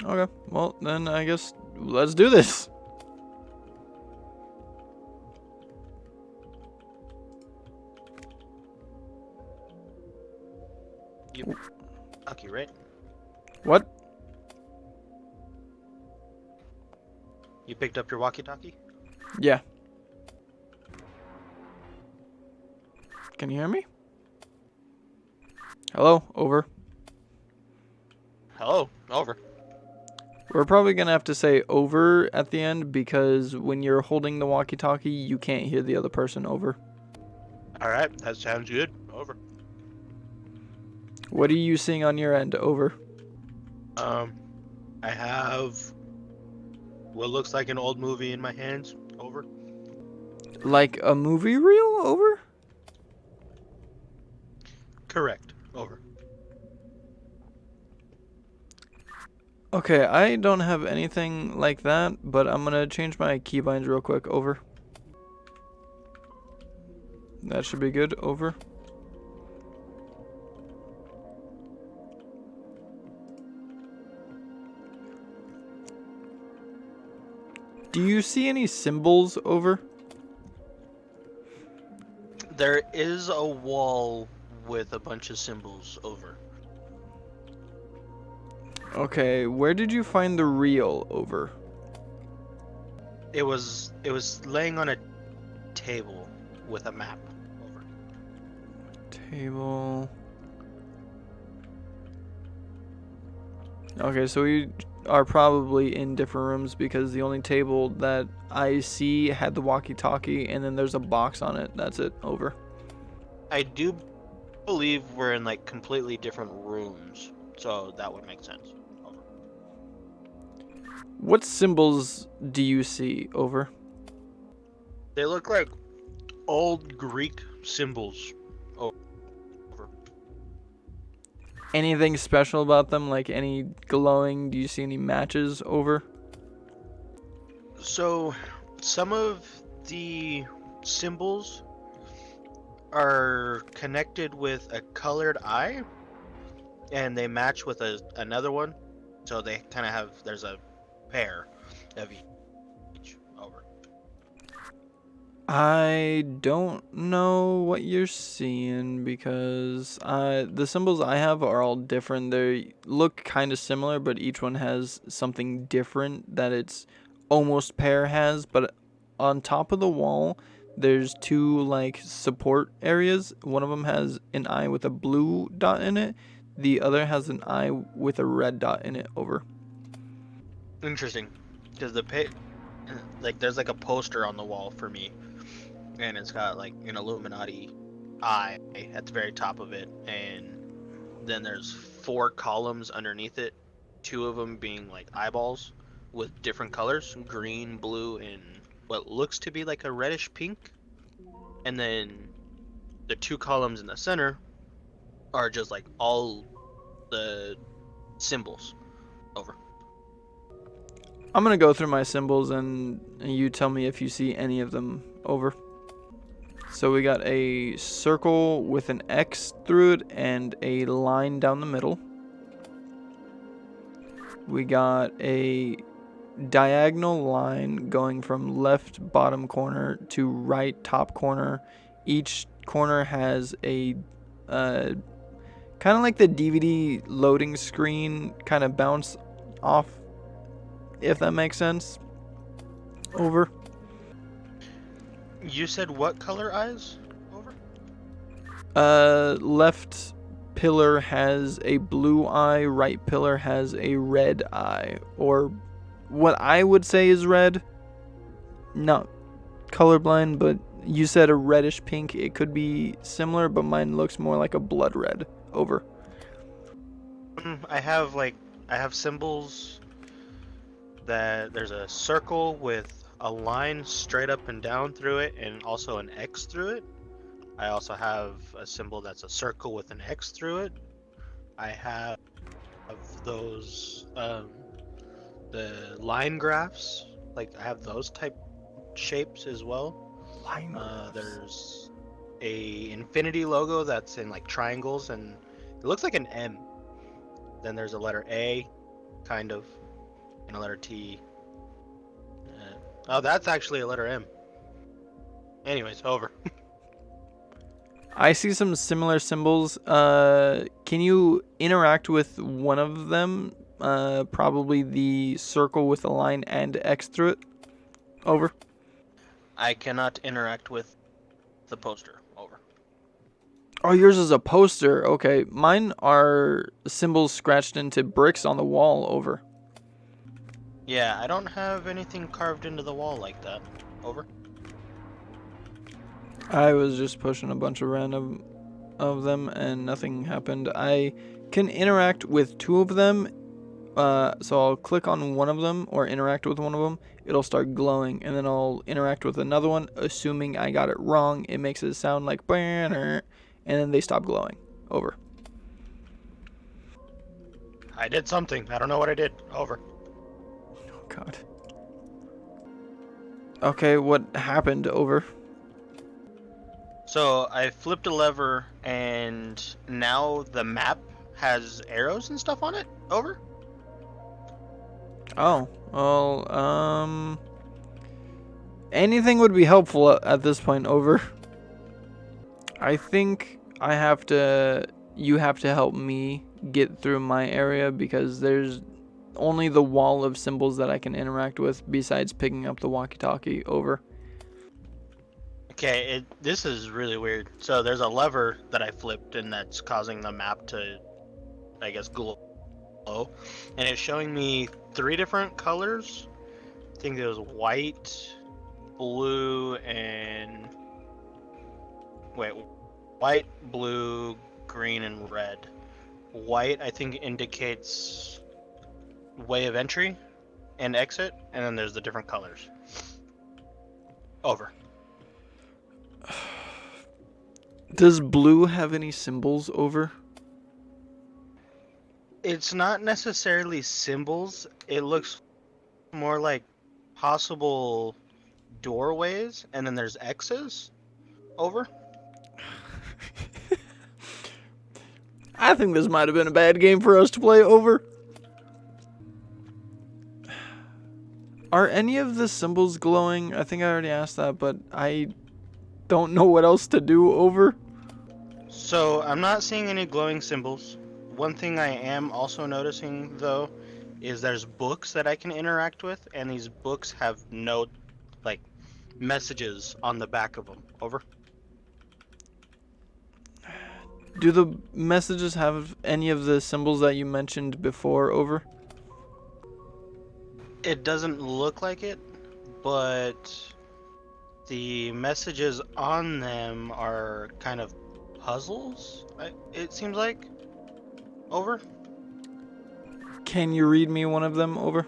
Okay, well, then I guess let's do this. You lucky, right? What? You picked up your walkie-talkie? Yeah. Can you hear me? Hello? Over. Hello, over. We're probably gonna have to say over at the end because when you're holding the walkie-talkie, you can't hear the other person. Over. Alright, that sounds good. Over. What are you seeing on your end? Over. I have what looks like an old movie in my hands. Over. Like a movie reel? Over. Correct. Over. Okay, I don't have anything like that, but I'm gonna change my keybinds real quick. Over. That should be good. Over. Do you see any symbols? Over. There is a wall with a bunch of symbols. Over. Okay, where did you find the reel? Over. It was laying on a table with a map. Over. Table. Okay, so we are probably in different rooms because the only table that I see had the walkie-talkie and then there's a box on it. That's it. Over. I do believe we're in like completely different rooms, so that would make sense. Over. What symbols do you see? Over. They look like old Greek symbols. Over. Anything special about them? Like any glowing? Do you see any matches? Over. So, some of the symbols are connected with a colored eye, and they match with another one. So they kind of have, there's a pair of each. Over. I don't know what you're seeing because the symbols I have are all different. They look kind of similar, but each one has something different that its almost pair has. But on top of the wall, there's two like support areas. One of them has an eye with a blue dot in it. The other has an eye with a red dot in it. Over. Interesting, because like there's like a poster on the wall for me, and it's got like an Illuminati eye at the very top of it, and then there's 4 columns underneath it, 2 of them being like eyeballs with different colors, green, blue, and what looks to be like a reddish pink. And then the 2 columns in the center are just like all the symbols. Over. I'm gonna go through my symbols and you tell me if you see any of them. Over. So we got a circle with an X through it and a line down the middle. We got a diagonal line going from left bottom corner to right top corner. Each corner has a kind of like the DVD loading screen kind of bounce off, if that makes sense. Over. You said what color eyes? Over. Left pillar has a blue eye, right pillar has a red eye, or what I would say is red. Not colorblind, but you said a reddish pink. It could be similar, but mine looks more like a blood red. Over. I have symbols that there's a circle with a line straight up and down through it, and also an X through it. I also have a symbol that's a circle with an X through it. I have those the line graphs, like I have those type shapes as well. Line. There's a infinity logo that's in like triangles, and it looks like an M. Then there's a letter A, kind of. and a letter T. Oh, that's actually a letter M. Anyways, over. I see some similar symbols. Can you interact with one of them? Probably the circle with a line and X through it. Over. I cannot interact with the poster. Over. Oh, yours is a poster. Okay, mine are symbols scratched into bricks on the wall. Over. Yeah, I don't have anything carved into the wall like that. Over. I was just pushing a bunch of random of them and nothing happened. I can interact with two of them. So I'll click on one of them or interact with one of them. It'll start glowing, and then I'll interact with another one. Assuming I got it wrong, it makes it sound like banner, and then they stop glowing. Over. I did something. I don't know what I did. Over. Oh God. Okay, what happened? Over. So I flipped a lever, and now the map has arrows and stuff on it. Over. Oh, well, anything would be helpful at this point. Over. I think you have to help me get through my area because there's only the wall of symbols that I can interact with besides picking up the walkie-talkie. Over. Okay, this is really weird. So there's a lever that I flipped, and that's causing the map to, I guess, glow. And it's showing me 3 different colors. I think it was white, blue, and... Wait, white, blue, green, and red. White, I think, indicates way of entry and exit, and then there's the different colors. Over. Does blue have any symbols? Over. It's not necessarily symbols. It looks more like possible doorways, and then there's X's. Over. I think this might have been a bad game for us to play. Over. Are any of the symbols glowing? I think I already asked that, but I don't know what else to do. Over. So I'm not seeing any glowing symbols. One thing I am also noticing, though, is there's books that I can interact with, and these books have like, messages on the back of them. Over. Do the messages have any of the symbols that you mentioned before? Over. It doesn't look like it, but the messages on them are kind of puzzles, it seems like. Over. Can you read me one of them? Over.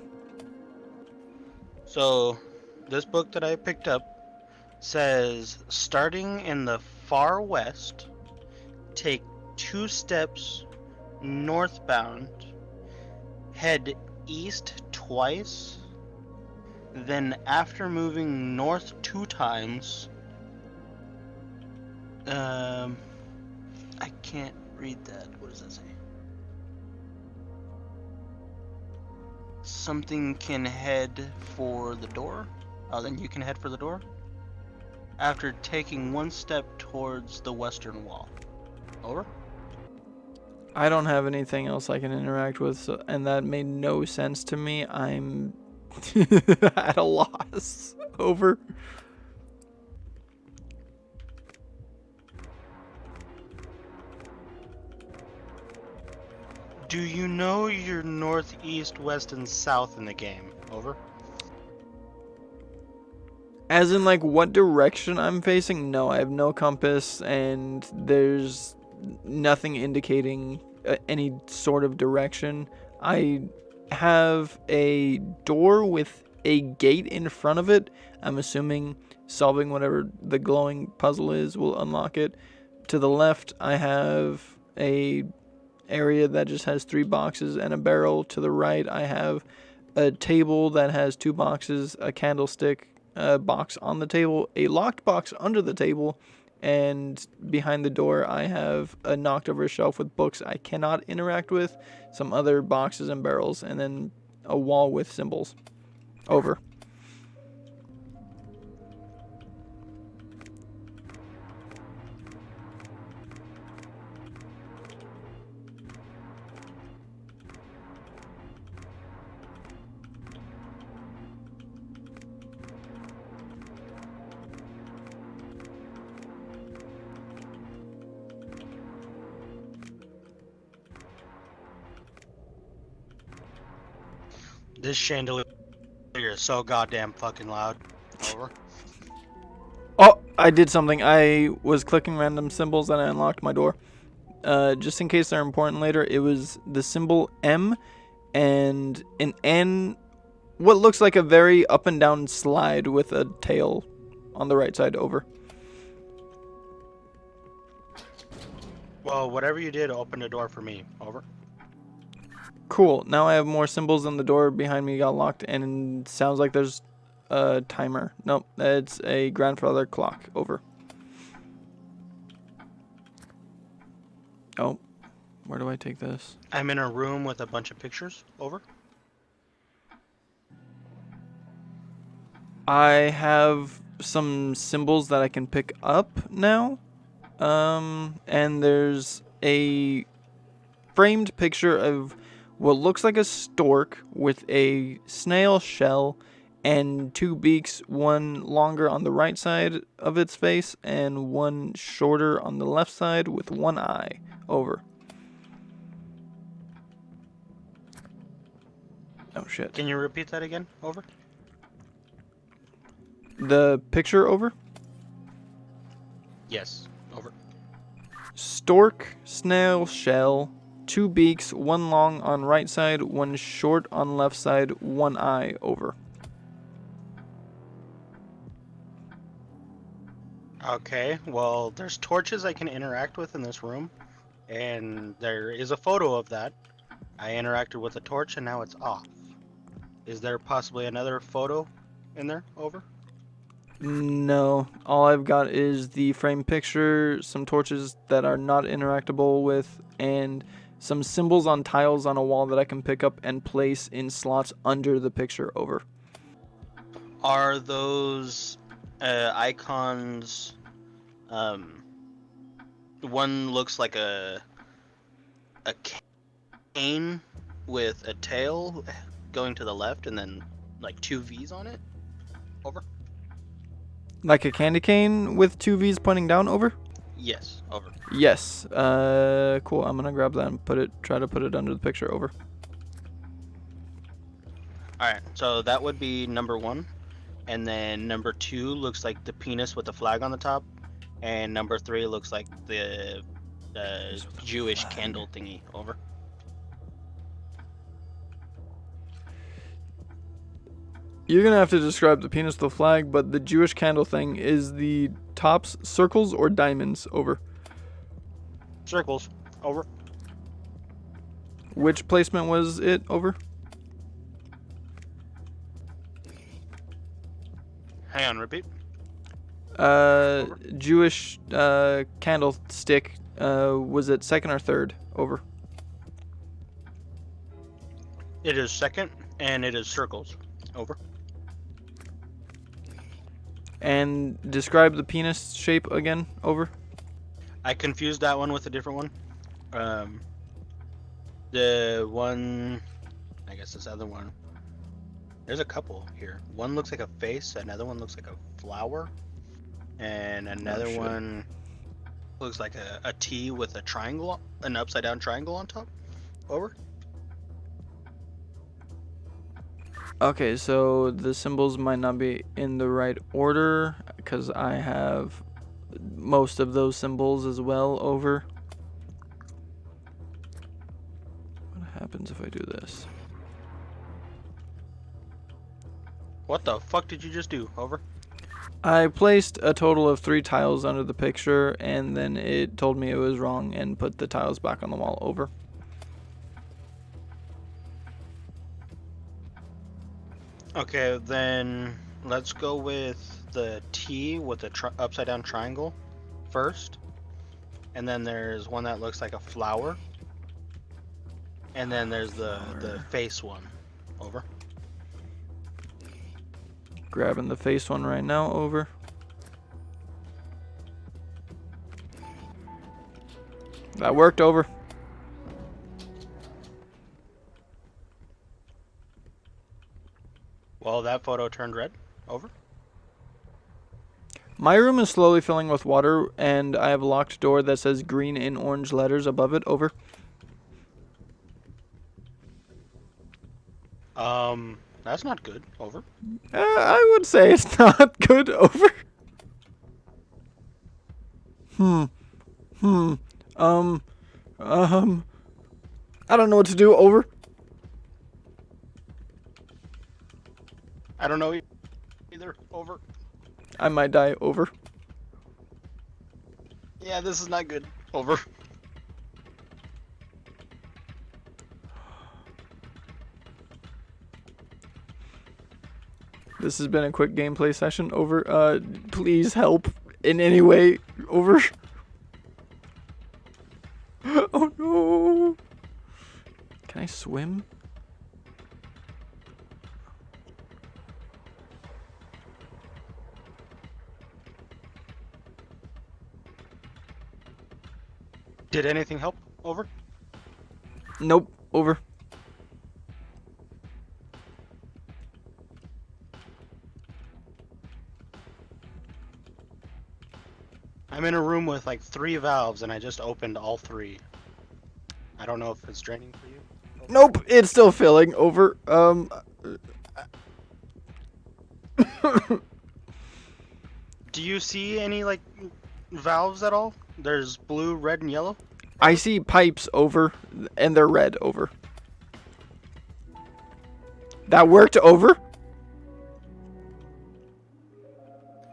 So, this book that I picked up says, starting in the far west, take 2 steps northbound, head east twice, then after moving north 2 times, I can't read that. What does that say? Something can head for the door. Oh, then you can head for the door. After taking 1 step towards the western wall. Over. I don't have anything else I can interact with, and that made no sense to me. I'm at a loss. Over. Do you know your north, east, west, and south in the game? Over. As in, like, what direction I'm facing? No, I have no compass, and there's nothing indicating any sort of direction. I have a door with a gate in front of it. I'm assuming solving whatever the glowing puzzle is will unlock it. To the left, I have a area that just has 3 boxes and a barrel. To the right, I have a table that has 2 boxes, a candlestick, a box on the table, a locked box under the table, and behind the door I have a knocked over shelf with books I cannot interact with, some other boxes and barrels, and then a wall with symbols. Over. This chandelier is so goddamn fucking loud. Over. Oh, I did something. I was clicking random symbols and I unlocked my door. Just in case they're important later, it was the symbol M and an N, what looks like a very up and down slide with a tail on the right side. Over. Well, whatever you did, open the door for me. Over. Cool. Now I have more symbols and the door behind me got locked and it sounds like there's a timer. Nope, it's a grandfather clock. Over. Oh, where do I take this? I'm in a room with a bunch of pictures. Over. I have some symbols that I can pick up now. And there's a framed picture of what looks like a stork with a snail shell and two beaks, one longer on the right side of its face and one shorter on the left side with one eye. Over. Oh shit. Can you repeat that again? Over. The picture. Over. Yes. Over. Stork, snail shell, two beaks, one long on right side, one short on left side, one eye. Over. Okay, well, there's torches I can interact with in this room, and there is a photo of that. I interacted with a torch, and now it's off. Is there possibly another photo in there? Over. No, all I've got is the framed picture, some torches that are not interactable with, and some symbols on tiles on a wall that I can pick up and place in slots under the picture. Over. Are those icons? One looks like a cane with a tail going to the left, and then like two V's on it. Over. Like a candy cane with two V's pointing down. Over. Yes. Over. Yes. Cool. I'm gonna grab that and try to put it under the picture. Over. All right. So that would be number one, and then number two looks like the penis with the flag on the top, and number three looks like the Jewish candle thingy. Over. You're gonna have to describe the penis with the flag, but the Jewish candle thing is the tops circles or diamonds. Over. Circles. Over. Which placement was it? Over. Hang on, repeat. Jewish candlestick. Was it second or third? Over. It is second, and it is circles. Over. And describe the penis shape again. Over. I confused that one with a different one. The one, I guess this other one. There's a couple here. One looks like a face, another one looks like a flower, and another shit. one looks like a T with a triangle, an upside down triangle on top. Over. Okay, so the symbols might not be in the right order because I have most of those symbols as well. Over. What happens if I do this? What the fuck did you just do? Over. I placed a total of 3 tiles under the picture, and then it told me it was wrong and put the tiles back on the wall. Over. Okay, then let's go with the T with the upside down triangle first. And then there's one that looks like a flower. And then there's the face one. Over. Grabbing the face one right now. Over. That worked. Over. Well, that photo turned red. Over. My room is slowly filling with water, and I have a locked door that says green in orange letters above it. Over. That's not good. Over. I would say it's not good. Over. I don't know what to do. Over. I don't know either. Over. I might die. Over. Yeah, this is not good. Over. This has been a quick gameplay session. Over. Please help in any way. Over. Oh no. Can I swim? Did anything help? Over. Nope. Over. I'm in a room with like 3 valves and I just opened all 3. I don't know if it's draining for you. Nope. It's still filling. Over. Do you see any like valves at all? There's blue, red, and yellow. I see pipes. Over. And they're red. Over. That worked. Over.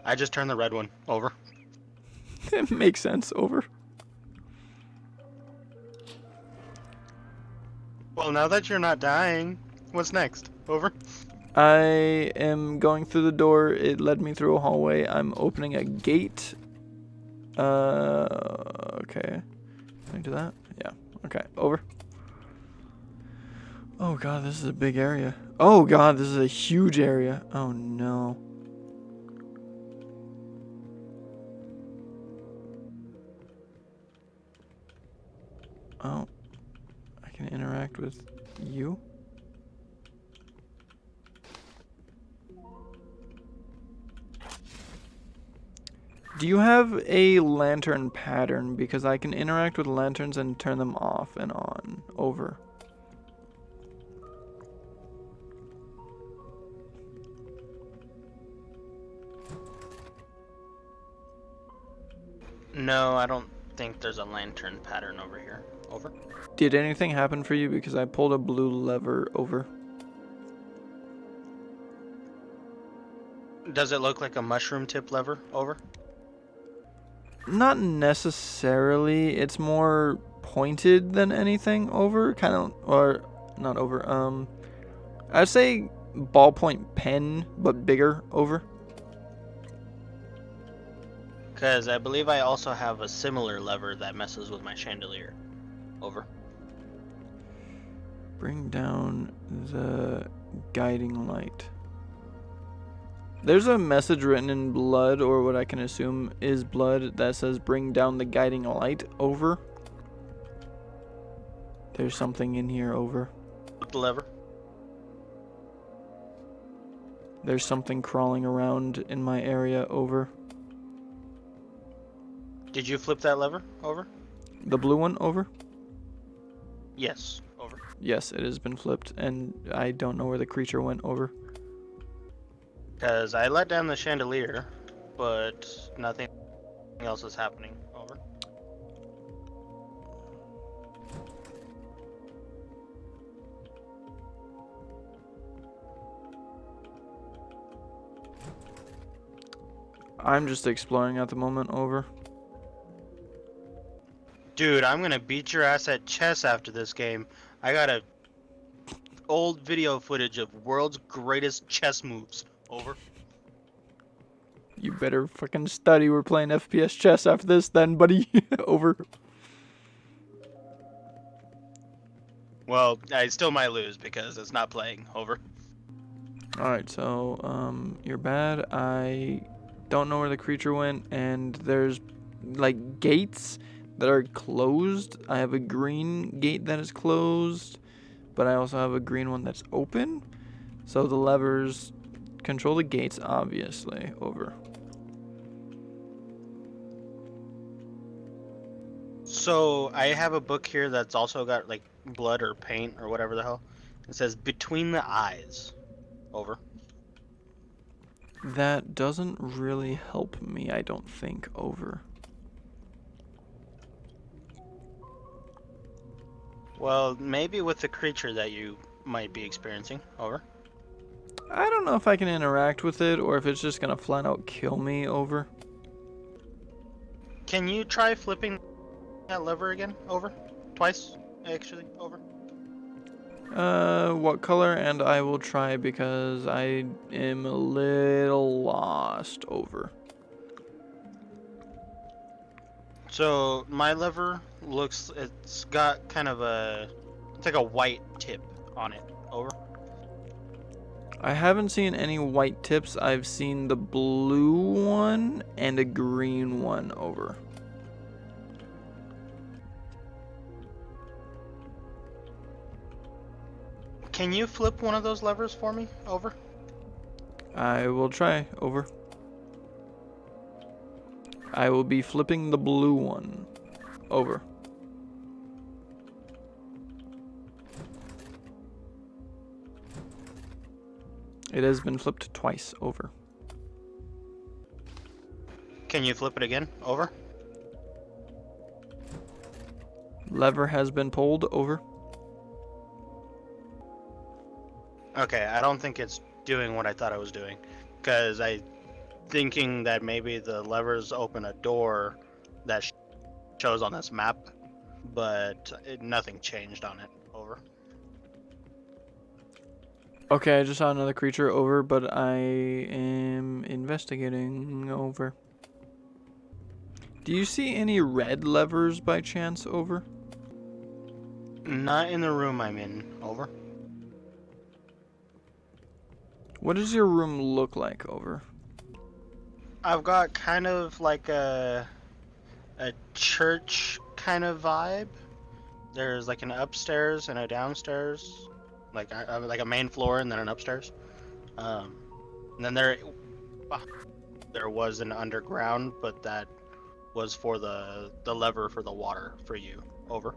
I just turned the red one. Over. It makes sense. Over. Well, now that you're not dying, what's next? Over. I am going through the door. It led me through a hallway. I'm opening a gate. Okay. Can I do that? Yeah. Okay. Over. Oh god, this is a big area. Oh god, this is a huge area. Oh no. Oh. I can interact with you? Do you have a lantern pattern? Because I can interact with lanterns and turn them off and on. Over. No, I don't think there's a lantern pattern over here. Over. Did anything happen for you? Because I pulled a blue lever. Over. Does it look like a mushroom tip lever? Over. Not necessarily. It's more pointed than anything. Over. Kind of. Or not over. I'd say ballpoint pen, but bigger. Over. Because I believe I also have a similar lever that messes with my chandelier. Over. Bring down the guiding light. There's a message written in blood, or what I can assume is blood, that says bring down the guiding light. Over. There's something in here. Over. Flip the lever. There's something crawling around in my area. Over. Did you flip that lever? Over. The blue one. Over. Yes. Over. Yes, it has been flipped, and I don't know where the creature went. Over. Because I let down the chandelier, but nothing else is happening. Over. I'm just exploring at the moment. Over. Dude, I'm gonna beat your ass at chess after this game. I got a old video footage of world's greatest chess moves. Over. You better fucking study. We're playing FPS chess after this then, buddy. Over. Well, I still might lose because it's not playing. Over. Alright, so, you're bad. I don't know where the creature went, and there's, like, gates that are closed. I have a green gate that is closed, but I also have a green one that's open. So the levers control the gates, obviously. Over. So I have a book here that's also got like blood or paint or whatever the hell. It says between the eyes. Over. That doesn't really help me, I don't think. Over. Well, maybe with the creature that you might be experiencing. Over. I don't know if I can interact with it or if it's just gonna flat out kill me. Over. Can you try flipping that lever again? Over. Twice, actually. Over. What color? And I will try because I am a little lost. Over. So my lever looks, it's got kind of it's like a white tip on it. Over. I haven't seen any white tips. I've seen the blue one and a green one. Over. Can you flip one of those levers for me? Over. I will try. Over. I will be flipping the blue one. Over. It has been flipped twice. Over. Can you flip it again? Over. Lever has been pulled. Over. Okay, I don't think it's doing what I thought it was doing, because I thinking that maybe the levers open a door that shows on this map, but nothing changed on it. Over. Okay, I just saw another creature. Over, but I am investigating. Over. Do you see any red levers by chance? Over. Not in the room I'm in. Over. What does your room look like? Over. I've got kind of like a church kind of vibe. There's like an upstairs and a downstairs, like a main floor and then an upstairs. And then there was an underground, but that was for the lever for the water for you. Over.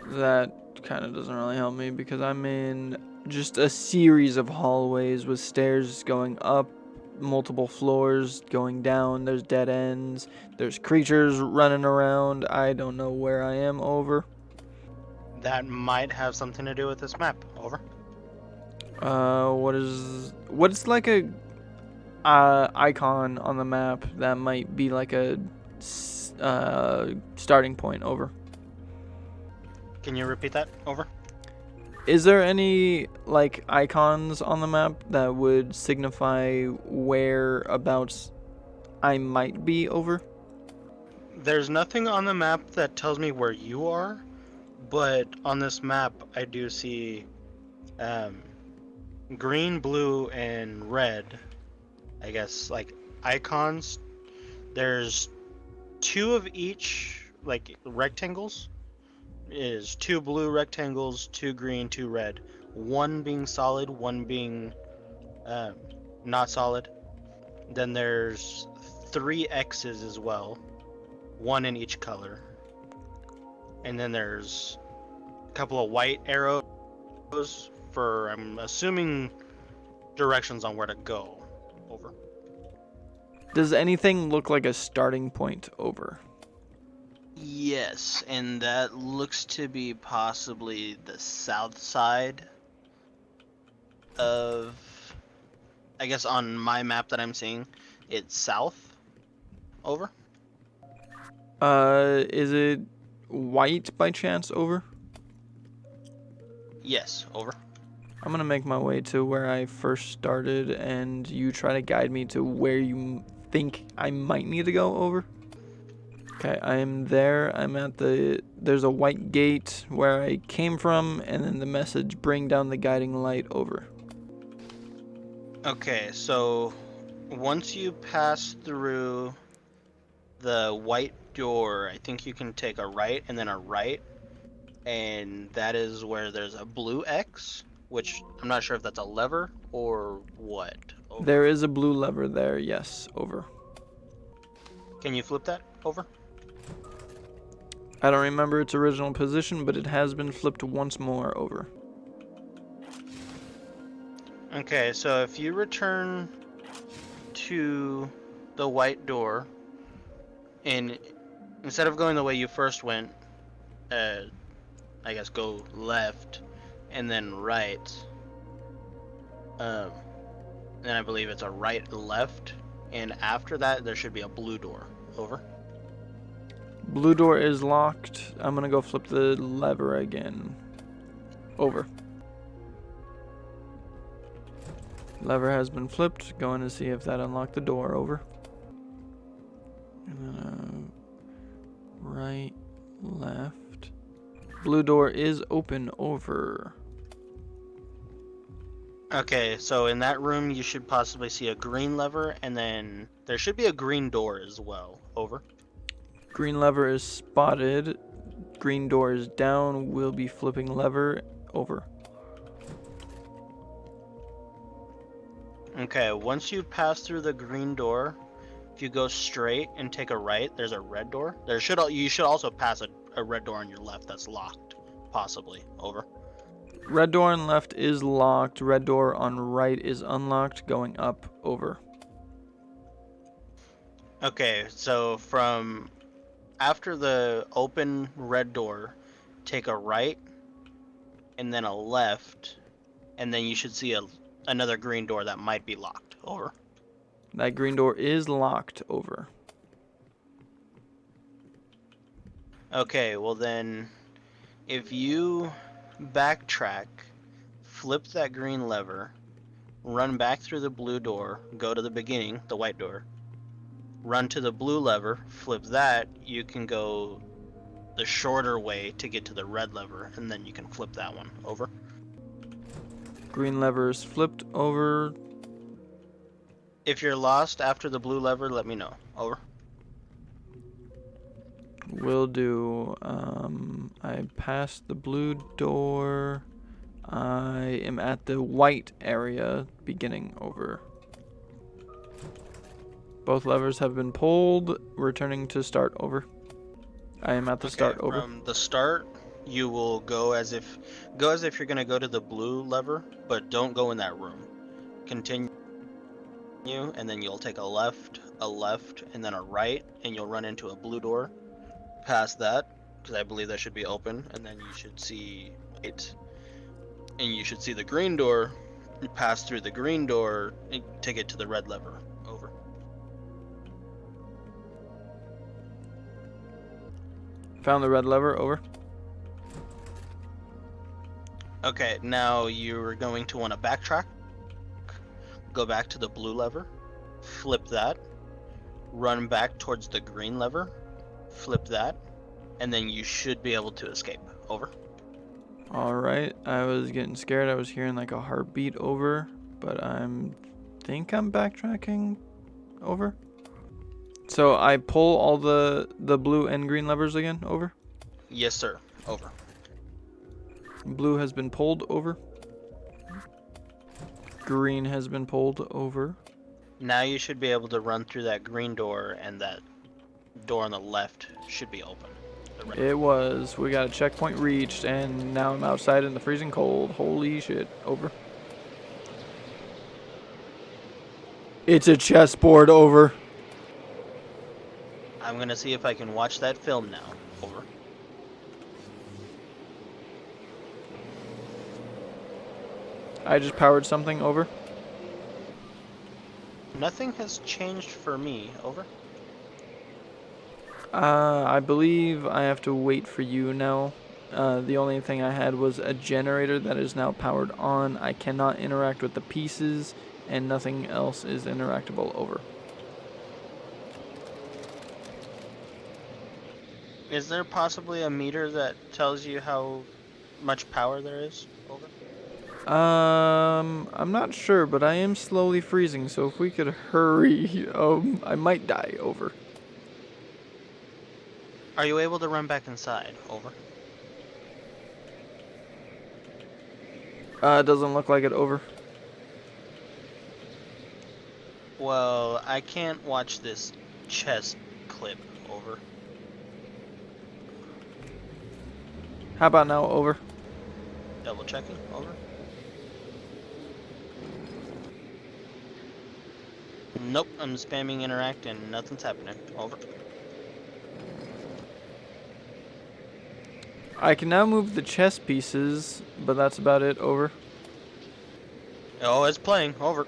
That kind of doesn't really help me because I'm in just a series of hallways with stairs going up, multiple floors going down. There's dead ends. There's creatures running around. I don't know where I am. Over. That might have something to do with this map. Over. What's like a icon on the map that might be like a starting point? Over. Can you repeat that? Over. Is there any like icons on the map that would signify whereabouts I might be? Over. There's nothing on the map that tells me where you are, but on this map I do see green, blue, and red, I guess, like icons. There's two of each, like rectangles. Is two blue rectangles, two green, two red. One being solid, one being not solid. Then there's three X's as well, one in each color. And then there's a couple of white arrows for, I'm assuming, directions on where to go. Over. Does anything look like a starting point? Over. Yes, and that looks to be possibly the south side of, I guess on my map that I'm seeing, it's south. Over. Is it white by chance? Over. Yes, over. I'm gonna make my way to where I first started, and you try to guide me to where you think I might need to go. Over. Okay, I am there. I'm at there's a white gate where I came from, and then the message, bring down the guiding light, over. Okay, so once you pass through the white door, I think you can take a right and then a right, and that is where there's a blue X, which I'm not sure if that's a lever or what. Over. There is a blue lever there, yes, over. Can you flip that over? I don't remember its original position, but it has been flipped once more, over. Okay, so if you return to the white door, and instead of going the way you first went, I guess go left and then right. Then I believe it's a right left, and after that there should be a blue door. Over. Blue door is locked. I'm gonna go flip the lever again. Over. Lever has been flipped. Going to see if that unlocked the door. Over. And then right, left. Blue door is open. Over. Okay, so in that room you should possibly see a green lever, and then there should be a green door as well. Over. Green lever is spotted. Green door is down. We'll be flipping lever. Over. Okay, once you pass through the green door, if you go straight and take a right, there's a red door. You should also pass a red door on your left that's locked, possibly. Over. Red door on left is locked. Red door on right is unlocked. Going up. Over. Okay, so from after the open red door, take a right and then a left, and then you should see another green door that might be locked. Over. That green door is locked. Over. Okay, well then, if you backtrack, flip that green lever, run back through the blue door, go to the beginning, the white door, run to the blue lever, flip that, you can go the shorter way to get to the red lever, and then you can flip that one. Over. Green lever is flipped. Over. If you're lost after the blue lever, let me know. Over. Will do. I passed the blue door. I am at the white area. Beginning. Over. Both levers have been pulled. Returning to start. Over. I am at the start. Over. From the start, you will go as if you're gonna go to the blue lever, but don't go in that room. Continue, and then you'll take a left, and then a right, and you'll run into a blue door. Past that, because I believe that should be open, and then you should see it, and you should see the green door. You pass through the green door and take it to the red lever. Over. Found the red lever. Over. Okay, now you're going to want to backtrack. Go back to the blue lever, flip that, run back towards the green lever, flip that, and then you should be able to escape. Over. Alright, I was getting scared. I was hearing like a heartbeat. Over, but think I'm backtracking. Over. So I pull all the blue and green levers again. Over. Yes, sir. Over. Blue has been pulled. Over. Green has been pulled. Over. Now you should be able to run through that green door, and that door on the left should be open. It was. We got a checkpoint reached, and now I'm outside in the freezing cold. Holy shit. Over. It's a chessboard. Over. I'm gonna see if I can watch that film now. Over. I just powered something. Over. Nothing has changed for me. Over. I believe I have to wait for you now. The only thing I had was a generator that is now powered on. I cannot interact with the pieces, and nothing else is interactable. Over. Is there possibly a meter that tells you how much power there is? Over. I'm not sure, but I am slowly freezing, so if we could hurry, I might die. Over. Are you able to run back inside? Over. Doesn't look like it. Over. Well, I can't watch this chest clip. Over. How about now? Over. Double checking. Over. Nope, I'm spamming interact and nothing's happening. Over. I can now move the chess pieces, but that's about it. Over. Oh, it's playing. Over.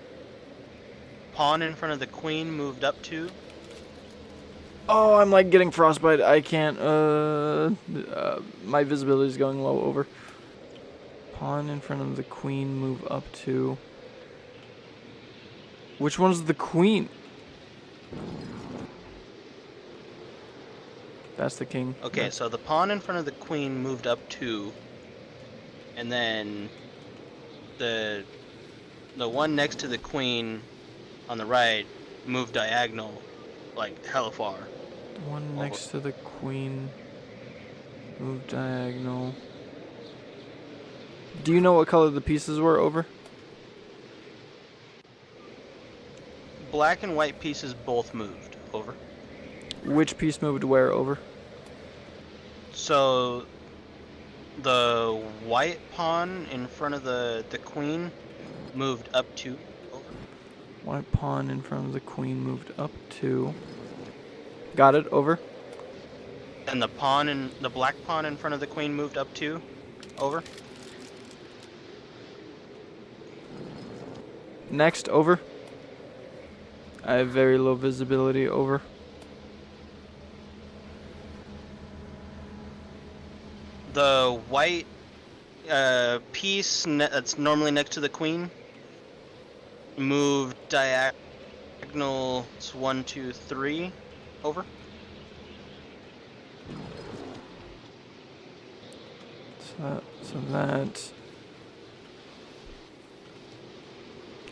Pawn in front of the queen moved up 2. Oh, I'm like getting frostbite. I can't. My visibility is going low. Over. Pawn in front of the queen, move up 2. Which one's the queen? That's the king. Okay, so the pawn in front of the queen moved up 2, and then the one next to the queen on the right moved diagonal, like hella far. The one next to the queen, move diagonal. Do you know what color the pieces were? Over. Black and white pieces both moved. Over. Which piece moved where? Over. So the white pawn in front of the queen moved up 2. Over. White pawn in front of the queen moved up 2. Got it. Over. And the black pawn in front of the queen moved up 2. Over. Next. Over. I have very low visibility. Over. The white piece that's normally next to the queen moved diagonal 1, 2, 3. Over. So that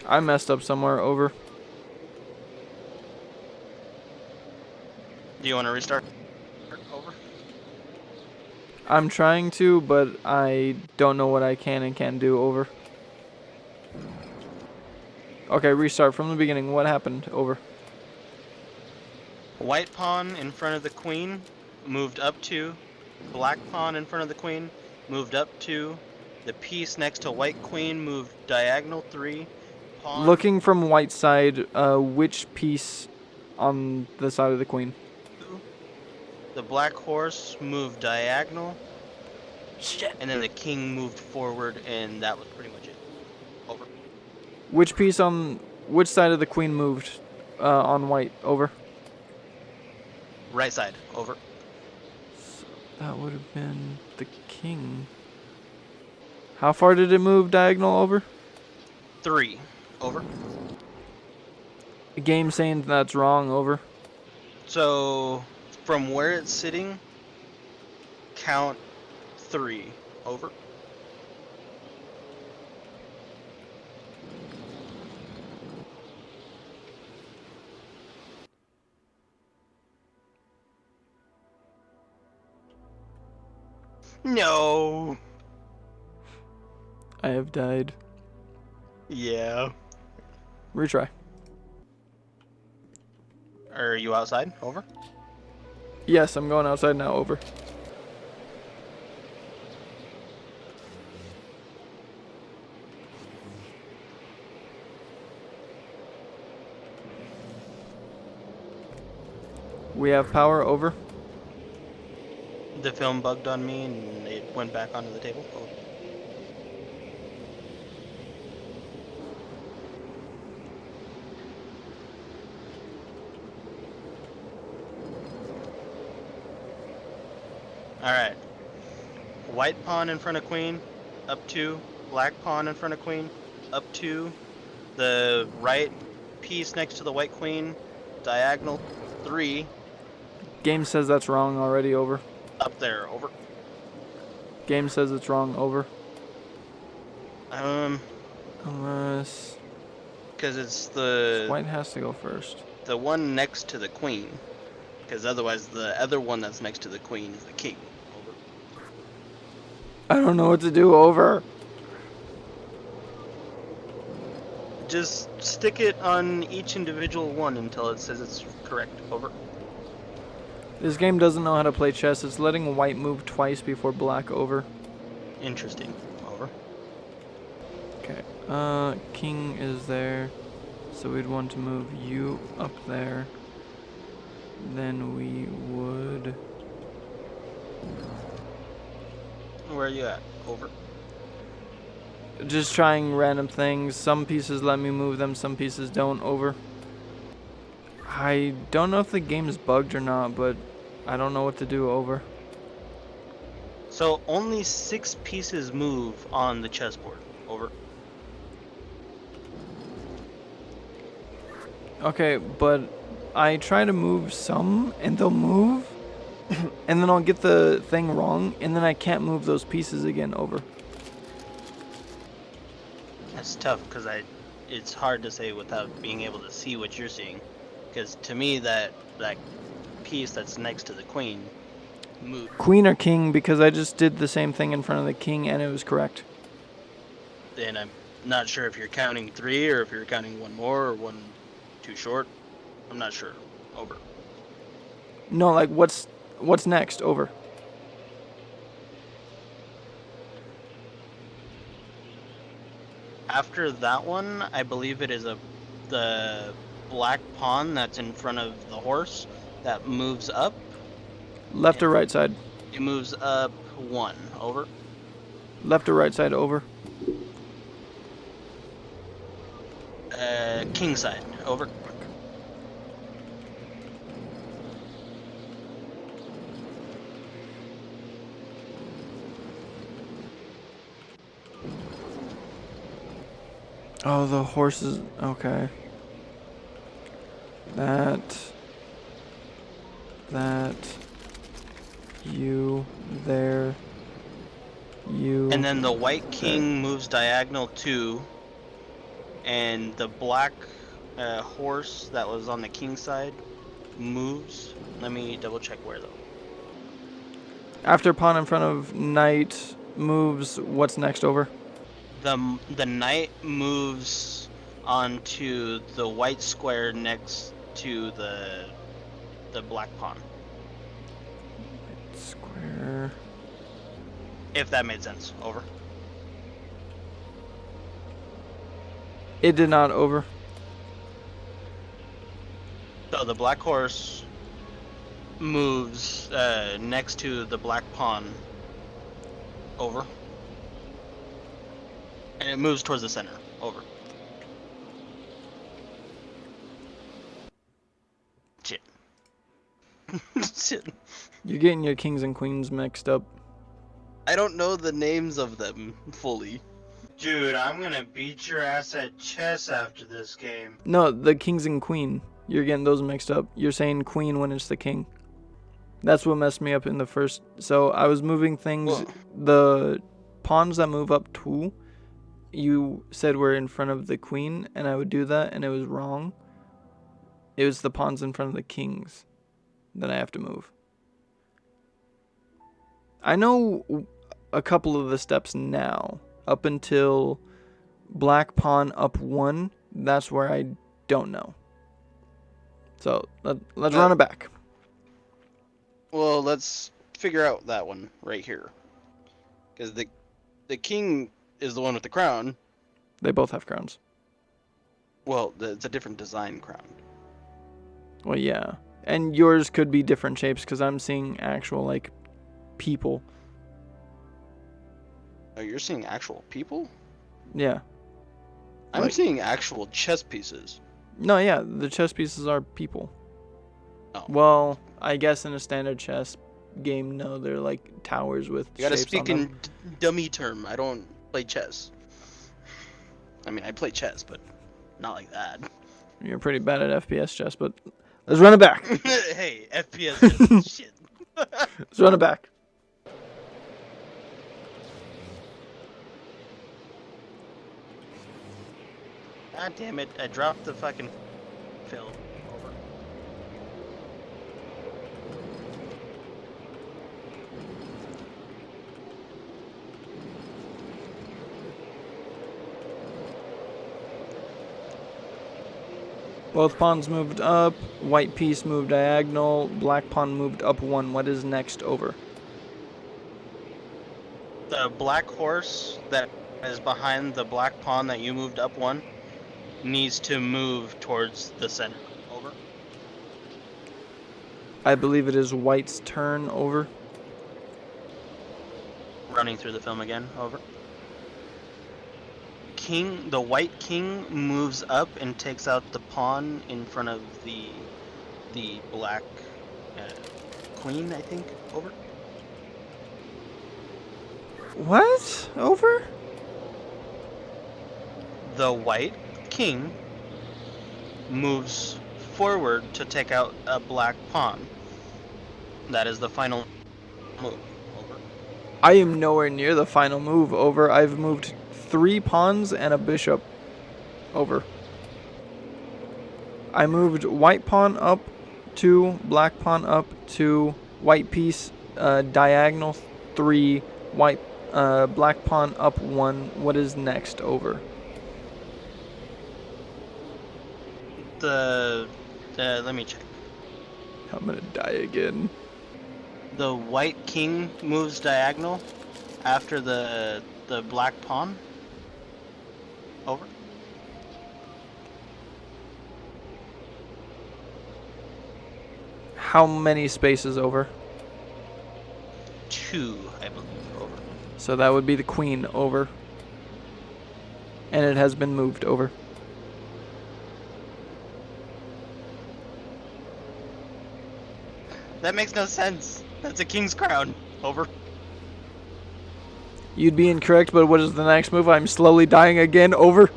I messed up somewhere. Over. Do you want to restart? Over. I'm trying to, but I don't know what I can and can't do. Over. Okay, restart from the beginning. What happened? Over. White pawn in front of the queen moved up 2. Black pawn in front of the queen moved up 2. The piece next to white queen moved diagonal 3. Pawn. Looking from white side, which piece on the side of the queen? The black horse moved diagonal. Shit. And then the king moved forward, and that was pretty much it. Over. Which piece on which side of the queen moved on white? Over. Right side. Over. So that would have been the king. How far did it move diagonal? Over. 3. Over. The game saying that's wrong. Over. So from where it's sitting, count 3. Over. No. I have died. Yeah. Retry. Are you outside? Over. Yes, I'm going outside now. Over. We have power. Over. The film bugged on me and it went back onto the table. Over. Alright. White pawn in front of queen, up 2. Black pawn in front of queen, up 2. The right piece next to the white queen, diagonal 3. Game says that's wrong already. Over. up there. Over. Game says it's wrong. Over. Um, Unless because it's the white has to go first. one next to the queen. Because otherwise, the other one that's next to the queen is the king. Over. I don't know what to do. Over. Just stick it on each individual one until it says it's correct. Over. This game doesn't know how to play chess. It's letting white move twice before black. Over. Interesting. Over. Okay. King is there. So we'd want to move you up there. Then we would... Where are you at? Over. Just trying random things. Some pieces let me move them, some pieces don't. Over. I don't know if the game is bugged or not, but I don't know what to do. Over. So only 6 pieces move on the chessboard. Over. Okay, but I try to move some, and they'll move, and then I'll get the thing wrong, and then I can't move those pieces again. Over. That's tough because it's hard to say without being able to see what you're seeing. Because to me, that piece that's next to the queen moved. Queen or king, because I just did the same thing in front of the king, and it was correct. And I'm not sure if you're counting 3 or if you're counting one more or one too short. I'm not sure. Over. No, like, what's next? Over. After that one, I believe it is the black pawn that's in front of the horse that moves up. Left or right side? It moves up 1. Over. Left or right side? Over. King side. Over. Oh, the horses. Okay. That. You. There. You. And then the white king moves diagonal 2, and the black horse that was on the king side moves. Let me double check where though. After pawn in front of knight moves, what's next? Over. The knight moves onto the white square next to the black pawn. Square. If that made sense. Over. It did not. Over. So the black horse moves next to the black pawn. Over. And it moves towards the center. Over. Shit. Shit. You're getting your kings and queens mixed up. I don't know the names of them fully. Dude, I'm gonna beat your ass at chess after this game. No, the kings and queen. You're getting those mixed up. You're saying queen when it's the king. That's what messed me up in the first. So I was moving things. Whoa. The pawns that move up 2, you said were in front of the queen, and I would do that, and it was wrong. It was the pawns in front of the kings that I have to move. I know a couple of the steps now. Up until black pawn up 1, that's where I don't know. So let's run it back. Well, let's figure out that one right here. Because the king is the one with the crown. They both have crowns. Well, it's a different design crown. Well, yeah. And yours could be different shapes because I'm seeing actual, like, people. Oh, you're seeing actual people? Yeah. I'm Like- seeing actual chess pieces. No, yeah, the chess pieces are people. Oh. Well, I guess in a standard chess game, no, they're like towers with You gotta shapes speak on in them. dummy term. I don't play chess. I mean, I play chess, but not like that. You're pretty bad at FPS chess, but let's run it back. Hey, FPS chess. Shit. Let's run it back. God damn it! I dropped the fucking fill. Over. Both pawns moved up. White piece moved diagonal. Black pawn moved up 1. What is next? Over. The black horse that is behind the black pawn that you moved up 1 needs to move towards the center. Over. I believe it is white's turn. Over. Running through the film again. Over. The white king moves up and takes out the pawn in front of the black queen, I think. Over. What? Over? The white king moves forward to take out a black pawn. That is the final move. Over. I am nowhere near the final move. Over. I've moved 3 pawns and a bishop. Over. I moved white pawn up 2, black pawn up 2, white piece diagonal 3, white black pawn up 1. What is next? Over. Let me check. I'm gonna die again. The white king moves diagonal after the black pawn. Over. How many spaces? Over? 2, I believe. Over. So that would be the queen. Over. And it has been moved. Over. That makes no sense. That's a king's crown. Over. You'd be incorrect, but what is the next move? I'm slowly dying again. Over.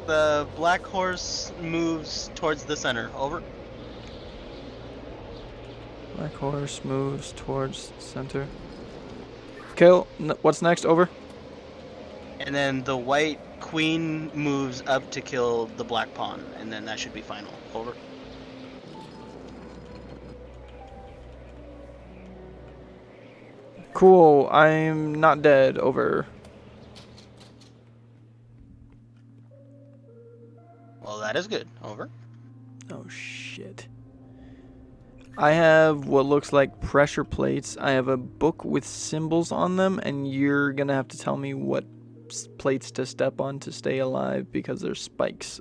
The black horse moves towards the center. Over. Black horse moves towards center. Kill. What's next? Over. And then the white queen moves up to kill the black pawn, and then that should be final. Over. Cool. I'm not dead. Over. Well, that is good. Over. Oh shit. I have what looks like pressure plates. I have a book with symbols on them, and you're gonna have to tell me what plates to step on to stay alive because there's spikes.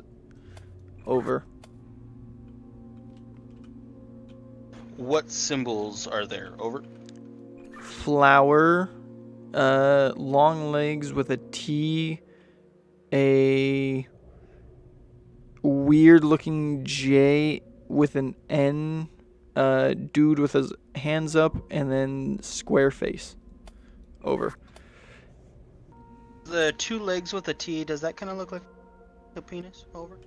Over. What symbols are there? Over. Flower, long legs with a T, a weird looking J with an N, dude with his hands up, and then square face. Over. The 2 legs with a T, does that kind of look like a penis? Over.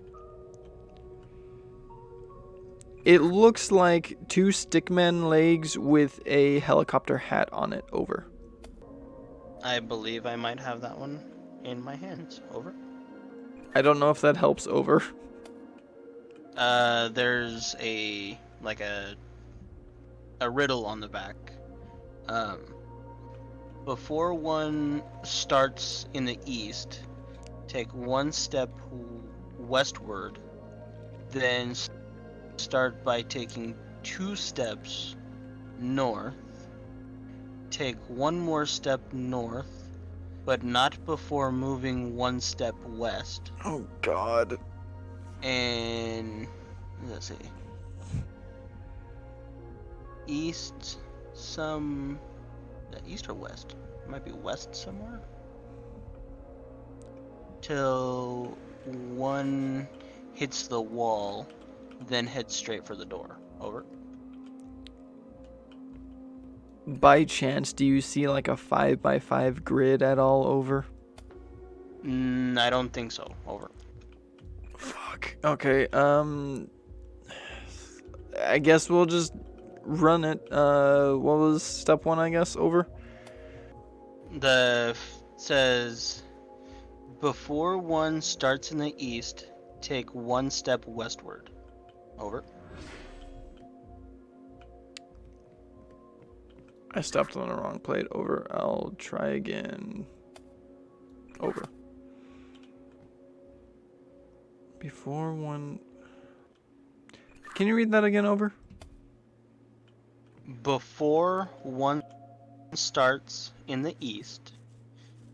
It looks like 2 stickman legs with a helicopter hat on it. Over. I believe I might have that one in my hands. Over. I don't know if that helps. Over. There's a riddle on the back. Before one starts in the east, take 1 step westward, then start by taking 2 steps north, take 1 more step north, but not before moving 1 step west. Oh God. And let's see, east east or west? It might be west somewhere. Till 1 hits the wall, then head straight for the door. Over. By chance, do you see like a 5x5 grid at all? Over. I don't think so. Over. Fuck. Okay. I guess we'll just run it. What was step 1? I guess. Over. Says Before one starts in the east, take one step westward. Over. I stopped on the wrong plate. Over. I'll try again. Over. Before one... Can you read that again? Over? Before one starts in the east,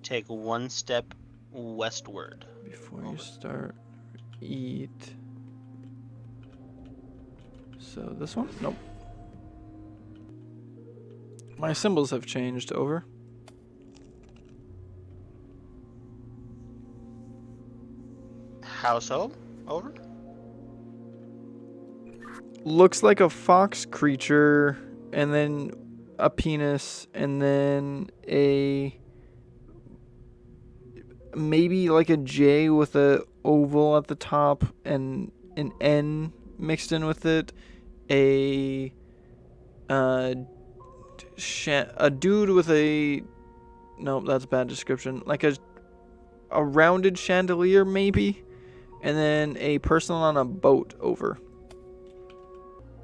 take one step westward. Before you Over. start, eat. So this one? Nope. My symbols have changed. Over. How so? Over. Looks like a fox creature, and then a penis, and then a maybe like a J with a oval at the top and an N mixed in with it. A a dude with a nope, that's a bad description. Like a rounded chandelier maybe, and then a person on a boat. Over.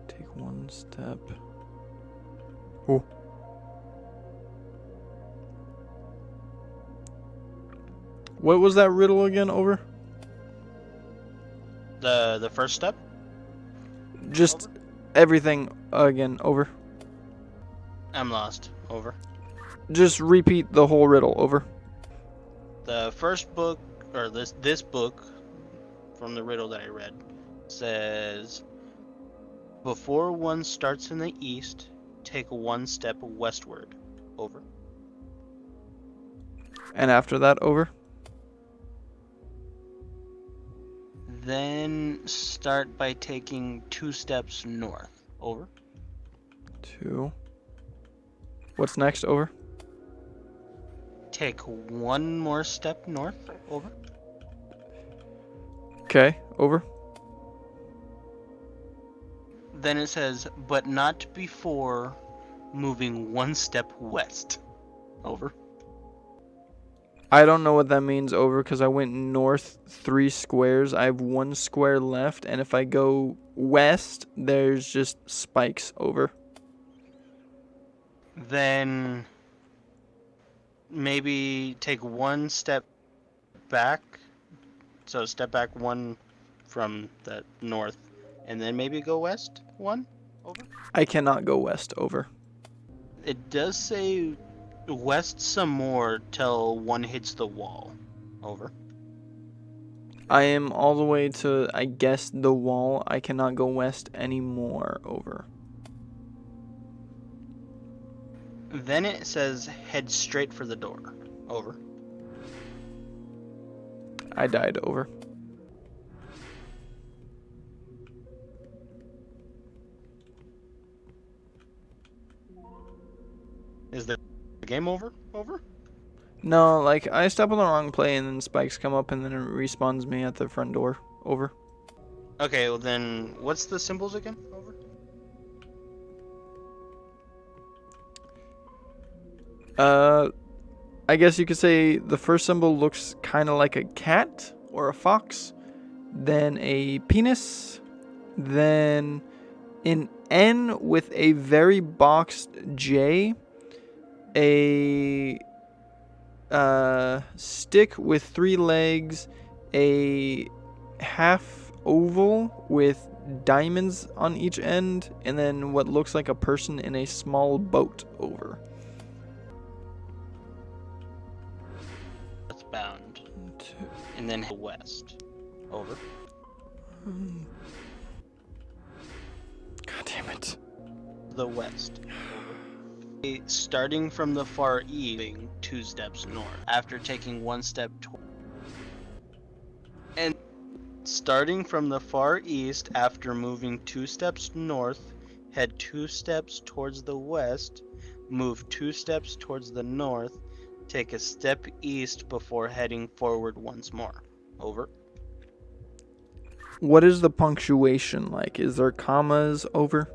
Take one step. Oh. What was that riddle again? Over? The first step? Just Over. everything again. Over. I'm lost. Over. Just repeat the whole riddle. Over. The first book, or this book from the riddle that I read, says, before one starts in the east, take one step westward. Over. And after that, over. Then start by taking 2 steps north. Over. 2. What's next? Over. Take one more step north. Over. Okay. Over. Then it says, but not before moving one step west. Over. I don't know what that means. Over, because I went north 3 squares. I have 1 square left, and if I go west, there's just spikes. Over. Then maybe take one step back. So step back 1 from the north, and then maybe go west 1. Over. I cannot go west. Over. It does say west some more till 1 hits the wall. Over. I am all the way to, I guess, the wall. I cannot go west anymore. Over. Then it says head straight for the door. Over. I died. Over. Is the game over? Over? No, like, I step on the wrong play and then spikes come up and then it respawns me at the front door. Over. Okay, well then, what's the symbols again? Over. I guess you could say the first symbol looks kind of like a cat or a fox, then a penis, then an N with a very boxed J, a stick with 3 legs, a half oval with diamonds on each end, and then what looks like a person in a small boat. Over. Bound. And then head west. Over. God damn it. The west. Over. Starting from the far east, 2 steps north. After taking 1 step toward. And starting from the far east, after moving 2 steps north, head 2 steps towards the west, move 2 steps towards the north, take a step east before heading forward once more. Over. What is the punctuation like? Is there commas? Over.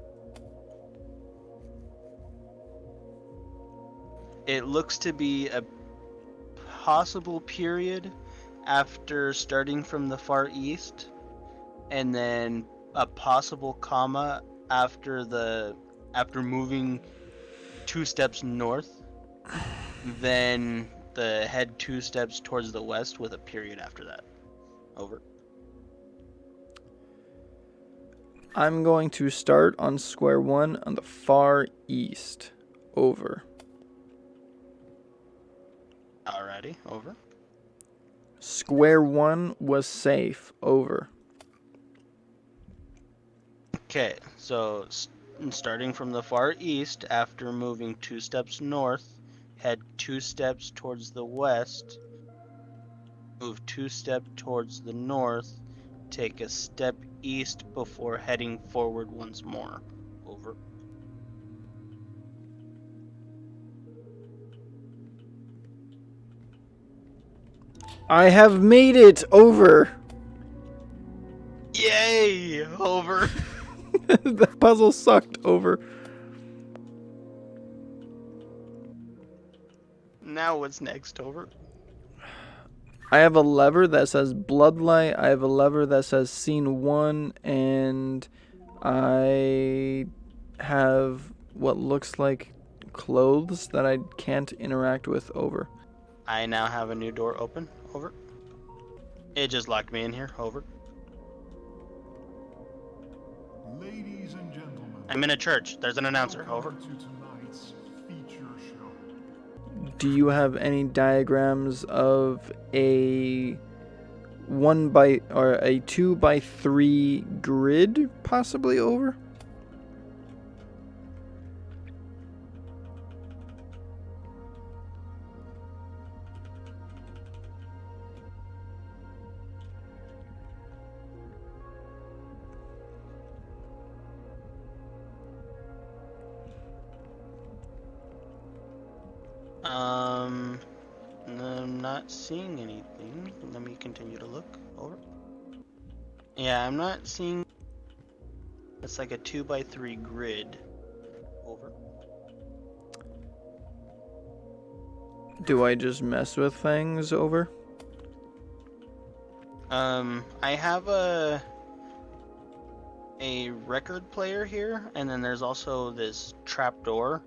It looks to be a possible period after starting from the far east, and then a possible comma after moving 2 steps north, then head 2 steps towards the west with a period after that. Over. I'm going to start on square one on the far east. Over. Alrighty, over. Square one was safe. Over. Okay, so starting from the far east, after moving 2 steps north, head 2 steps towards the west, move 2 steps towards the north, take a step east before heading forward once more. Over. I have made it. Over. Yay! Over. The puzzle sucked. Over. Now what's next? Over. I have a lever that says Bloodlight. I have a lever that says Scene 1. And I have what looks like clothes that I can't interact with. Over. I now have a new door open. Over. It just locked me in here. Over. Ladies and gentlemen, I'm in a church. There's an announcer. Over. welcome to tonight's feature show. Do you have any diagrams of a 2x3 grid possibly? Over. I'm not seeing anything. Let me continue to look. Over. Yeah, I'm not seeing. It's like a 2x3 grid. Over. Do I just mess with things? Over. I have a record player here, and then there's also this trapdoor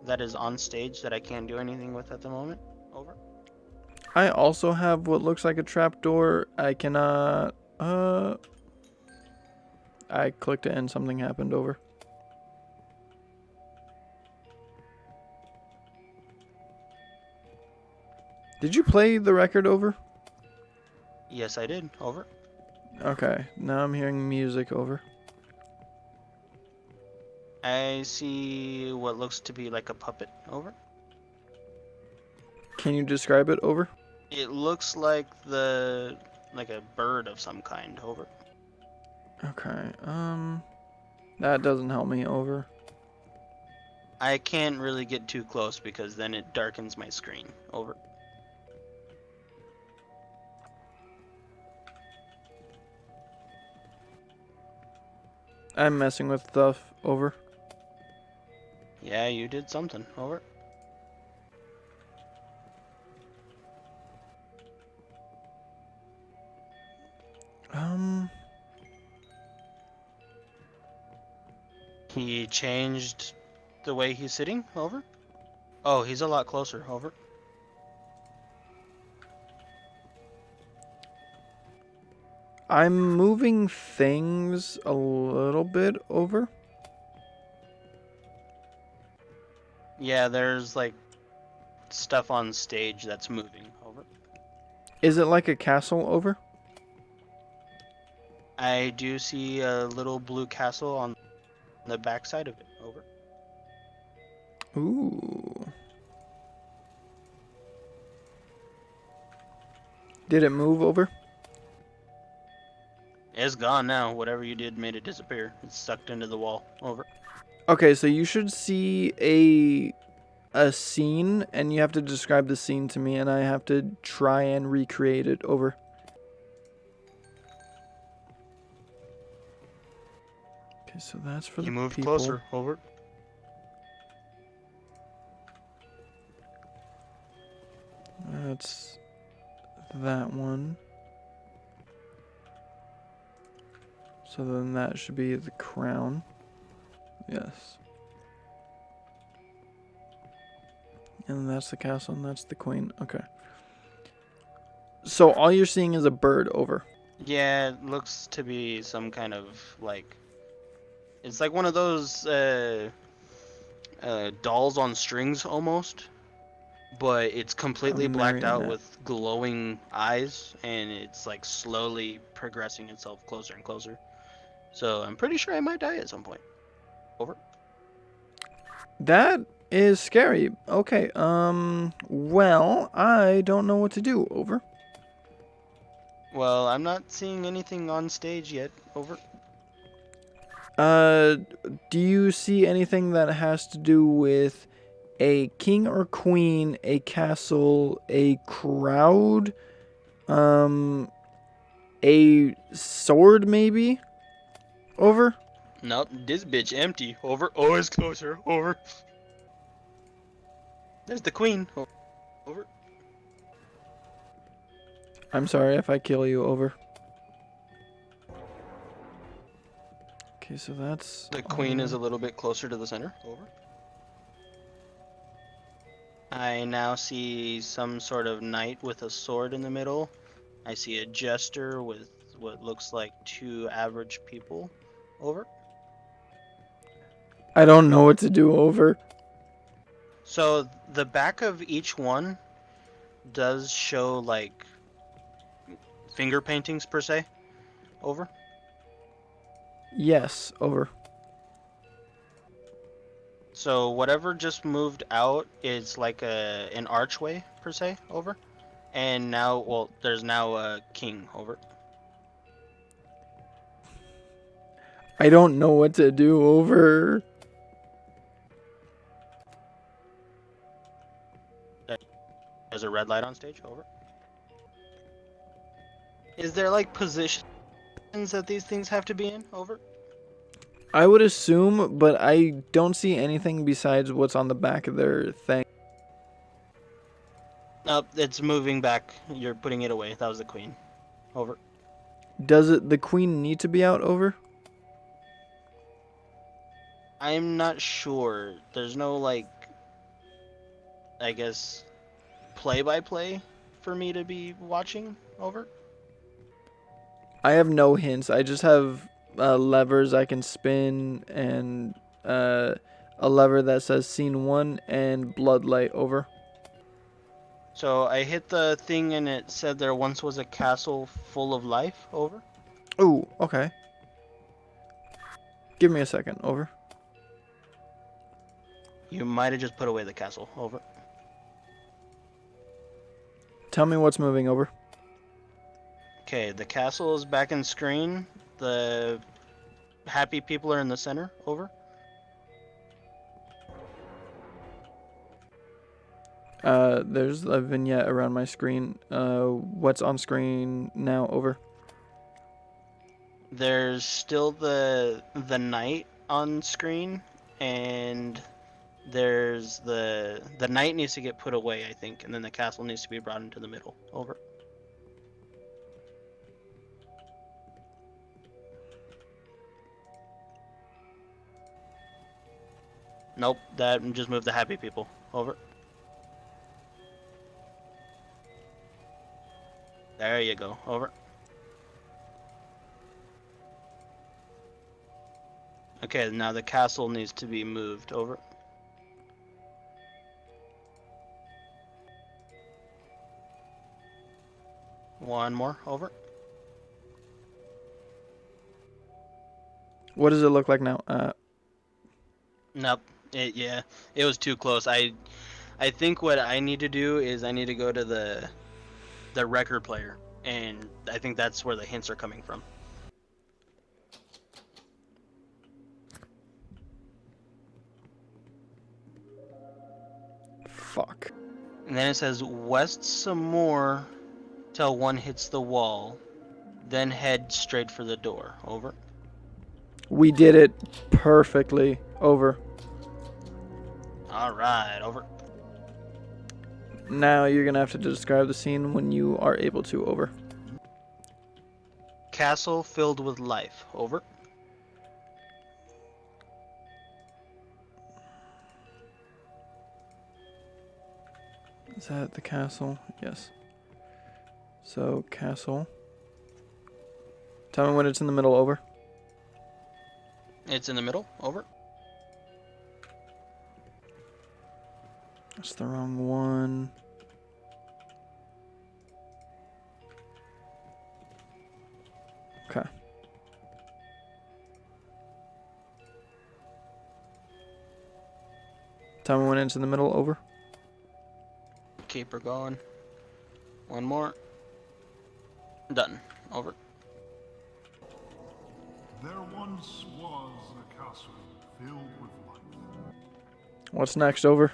that is on stage that I can't do anything with at the moment. Over. I also have what looks like a trapdoor. I cannot. I clicked it and something happened. Over. Did you play the record? Over. Yes, I did. Over. Okay, now I'm hearing music. Over. I see what looks to be like a puppet. Over. Can you describe it? Over. It looks like a bird of some kind. Over. Okay, that doesn't help me. Over. I can't really get too close because then it darkens my screen. Over. I'm messing with stuff. Over. Yeah, you did something. Over. He changed the way he's sitting. Over. Oh, he's a lot closer. Over. I'm moving things a little bit. Over. Yeah, there's like stuff on stage that's moving. Over. Is it like a castle? Over. I do see a little blue castle on the backside of it. Over. Ooh. Did it move? Over. It's gone now. Whatever you did made it disappear. It's sucked into the wall. Over. Okay, so you should see a scene, and you have to describe the scene to me, and I have to try and recreate it. Over. Okay, so that's for You the moved people. closer. Over. That's that one. So then that should be the crown. Yes. And that's the castle, and that's the queen. Okay. So all you're seeing is a bird over. Yeah, it looks to be some kind of like. It's like one of those dolls on strings almost, but it's completely A blacked out marionette. with glowing eyes, and it's like slowly progressing itself closer and closer. So I'm pretty sure I might die at some point. Over. That is scary. Okay, well, I don't know what to do. Over. Well, I'm not seeing anything on stage yet. Over. Do you see anything that has to do with a king or queen, a castle, a crowd, a sword maybe? Over. Nope, this bitch empty. Over. Oh, it's closer. Over. There's the queen. Over. I'm sorry if I kill you. Over. Okay, so that's The queen is a little bit closer to the center. Over. I now see some sort of knight with a sword in the middle. I see a jester with what looks like 2 average people. Over. I don't know what to do. Over. So the back of each one does show like finger paintings per se. Over. Yes. Over. So whatever just moved out is like an archway per se. Over. And now, well, there's now a king. Over. I don't know what to do. Over. There's a red light on stage. Over. Is there like positions that these things have to be in? Over. I would assume, but I don't see anything besides what's on the back of their thing. Nope, it's moving back. You're putting it away. That was the queen. Over. Does it the queen need to be out? Over? I'm not sure. There's no like, I guess, play-by-play for me to be watching. Over. I have no hints. I just have levers I can spin and a lever that says scene 1 and bloodlight. Over. So I hit the thing and it said there once was a castle full of life. Over. Ooh, okay. Give me a second. Over. You might have just put away the castle. Over. Tell me what's moving. Over. Okay, the castle is back in screen. The happy people are in the center. Over. There's a vignette around my screen. What's on screen now? Over. There's still the knight on screen, and there's the knight needs to get put away, I think, and then the castle needs to be brought into the middle. Over. Nope, that just moved the happy people. Over. There you go. Over. Okay, now the castle needs to be moved. Over. One more. Over. What does it look like now? Nope. Yeah, it was too close. I think what I need to do is I need to go to the record player, and I think that's where the hints are coming from. Fuck. And then it says west some more till one hits the wall, then head straight for the door. Over. We did it perfectly. Over. All right. Over. Now you're gonna have to describe the scene when you are able to. Over. Castle filled with life. Over. Is that the castle? Yes. So, castle. Tell me when it's in the middle. Over. It's in the middle. Over. That's the wrong one. Okay. Tell me when it's in the middle. Over. Keep her going. One more. Done. Over. There once was a castle filled with life. What's next? Over.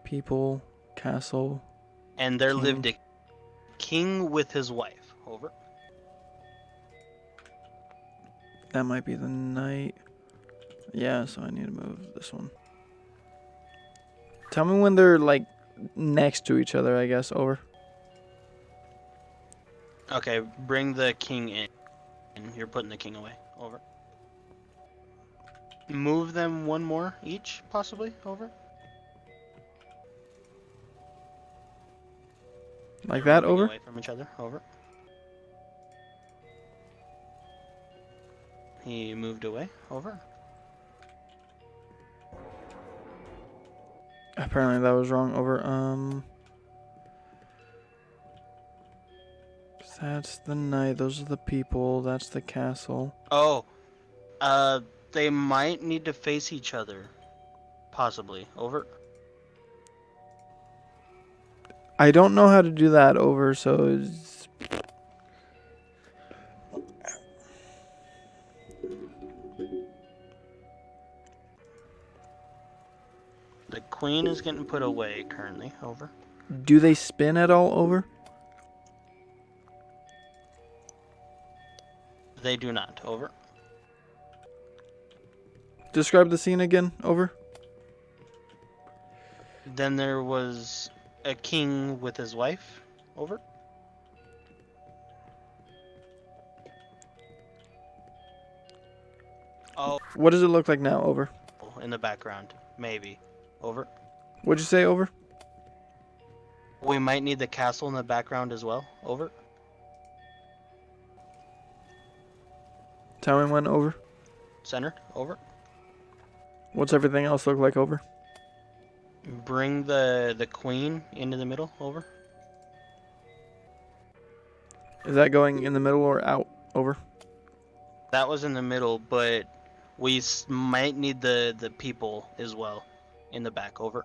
People. Castle. And there King. lived a king with his wife. Over. That might be the knight. Yeah, so I need to move this one. Tell me when they're like next to each other, I guess. Over. Okay, bring the king in. You're putting the king away. Over. Move them one more each, possibly. Over. Like They're that. moving Over. away from each other. Over. He moved away. Over. Apparently that was wrong. Over. That's the knight. Those are the people. That's the castle. Oh, they might need to face each other. Possibly. Over. I don't know how to do that. Over. So it's... The queen is getting put away currently. Over. do they spin at all? Over. They do not. Over. Describe the scene again. Over. Then there was a king with his wife. Over. Oh, What does it look like now? Over. in the background. Maybe. Over. What'd you say? Over. We might need the castle in the background as well. Over. Tell me when. Over. Centered. Over. What's everything else look like? Over. Bring the queen into the middle. Over. Is that going in the middle or out? Over. That was in the middle, but we might need the people as well in the back. Over.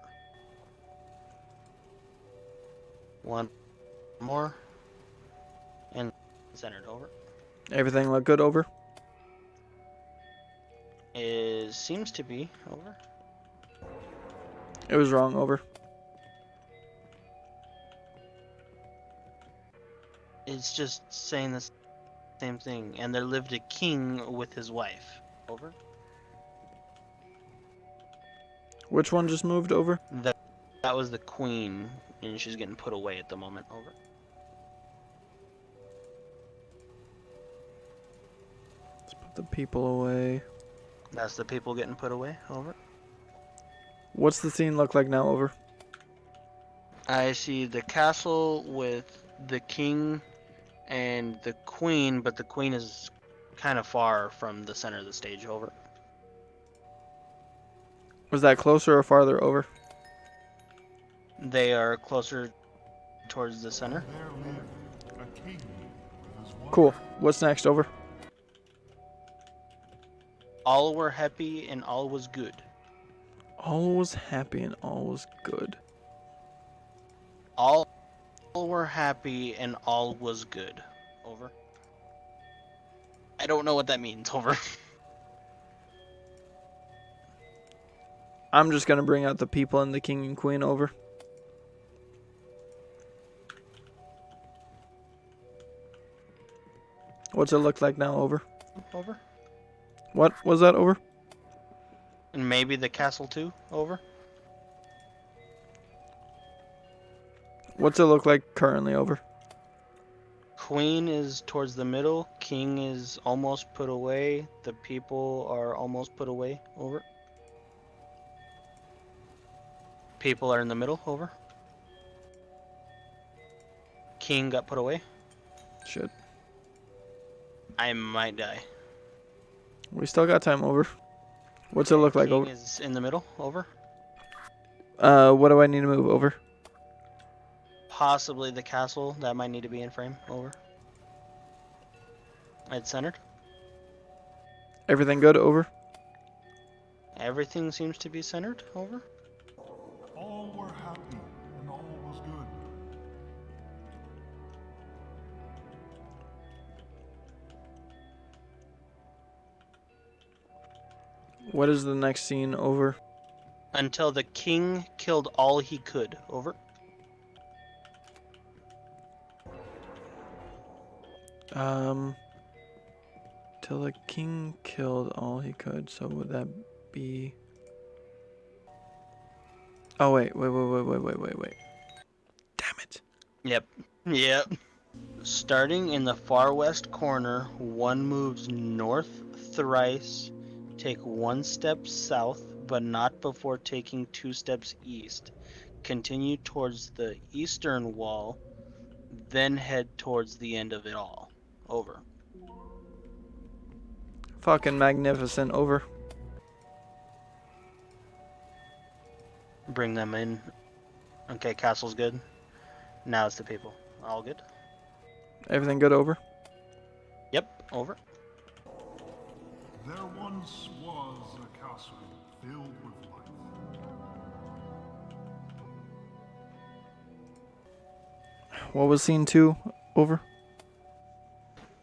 One more. And centered. Over. Everything look good? Over. Seems to be. Over. It was wrong. Over. It's just saying the same thing. And there lived a king with his wife. Over. Which one just moved? Over. That was the queen, and she's getting put away at the moment. Over. Let's put the people away. That's the people getting put away. Over. What's the scene look like now? Over. I see the castle with the king and the queen, but the queen is kind of far from the center of the stage. Over. Was that closer or farther? Over. They are closer towards the center. There lived a king with his wife. Cool. What's next? Over. All were happy and all was good. All was happy and all was good. All were happy and all was good. Over. I don't know what that means. Over. I'm just gonna bring out the people and the king and queen. Over. What's it look like now? Over. Over. What was that? Over. And maybe the castle too. Over. What's it look like currently? Over. Queen is towards the middle. King is almost put away. The people are almost put away. Over. People are in the middle. Over. King got put away. Shit. I might die. We still got time. Over. What's it look like? King Over. is in the middle. Over. What do I need to move? Over. Possibly the castle. That might need to be in frame. Over. It's centered. Everything good? Over. Everything seems to be centered. Over. All were happy, and all was good. What is the next scene? Over. Until the king killed all he could. Over. Till the king killed all he could. So would that be? Oh wait. Damn it. Yep. Yep. Starting in the far west corner, one moves north thrice, take 1 step south, but not before taking 2 steps east. Continue towards the eastern wall, then head towards the end of it all. Over. Fucking magnificent. Over. Bring them in. Okay, castle's good. Now it's the people. All good? Everything good? Over. Yep, over. There once was a castle filled with light. What was scene 2? Over.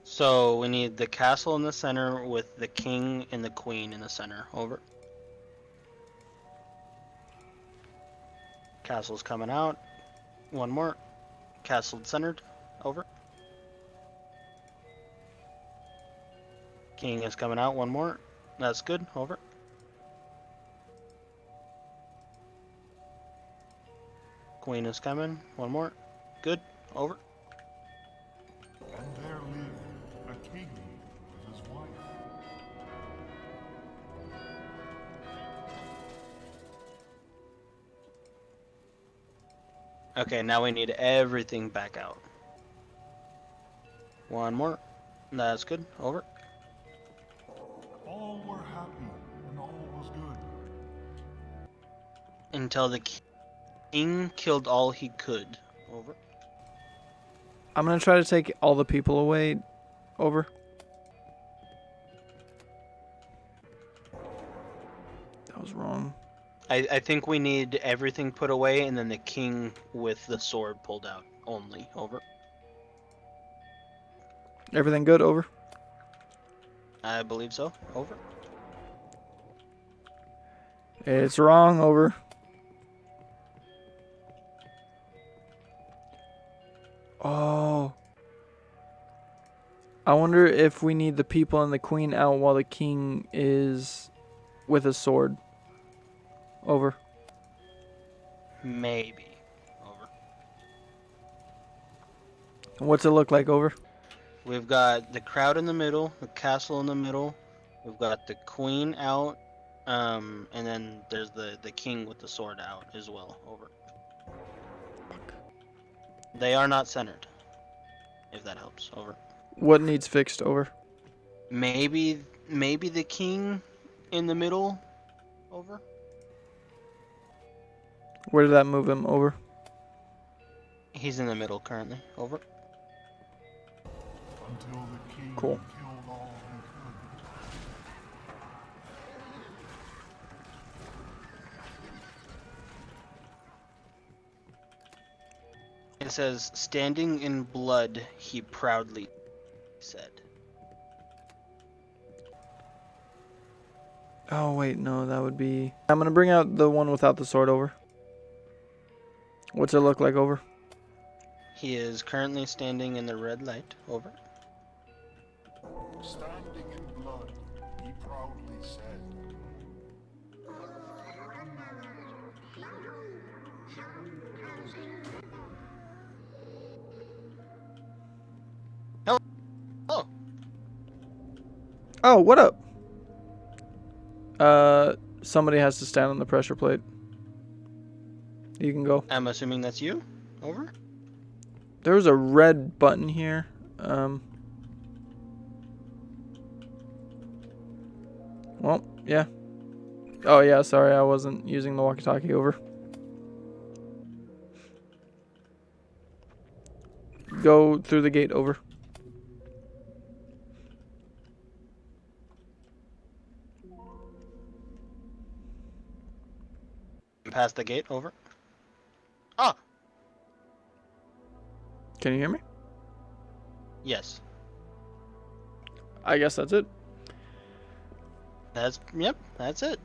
So we need the castle in the center with the king and the queen in the center. Over. Castle's coming out. One more. Castle centered. Over. King is coming out. One more. That's good. Over. Queen is coming. One more. Good. Over. And there lived a king with his wife. Okay, now we need everything back out. One more. That's good. Over. All were happy, and all was good. Until the king killed all he could. Over. I'm gonna try to take all the people away. Over. That was wrong. I think we need everything put away and then the king with the sword pulled out only. Over. Everything good? Over. I believe so. Over. It's wrong. Over. Oh. I wonder if we need the people and the queen out while the king is with a sword. Over. Maybe. Over. What's it look like? Over. We've got the crowd in the middle, the castle in the middle. We've got the queen out, and then there's the king with the sword out as well. Over. They are not centered. If that helps. Over. What needs fixed? Over. Maybe the king in the middle. Over. Where did that move him? Over. He's in the middle currently. Over. Until the king Cool. killed all he could. It says, standing in blood, he proudly said. Oh, wait, no, that would be... I'm gonna bring out the one without the sword. Over. What's it look like? Over. He is currently standing in the red light. Over. Standing in blood, he proudly said. Oh, what up? Somebody has to stand on the pressure plate. You can go. I'm assuming that's you. Over. There was a red button here. Well, yeah. Oh, yeah, sorry, I wasn't using the walkie-talkie. Over. Go through the gate. Over. Past the gate. Over. Ah. Can you hear me? Yes. I guess that's it. Yep. That's it.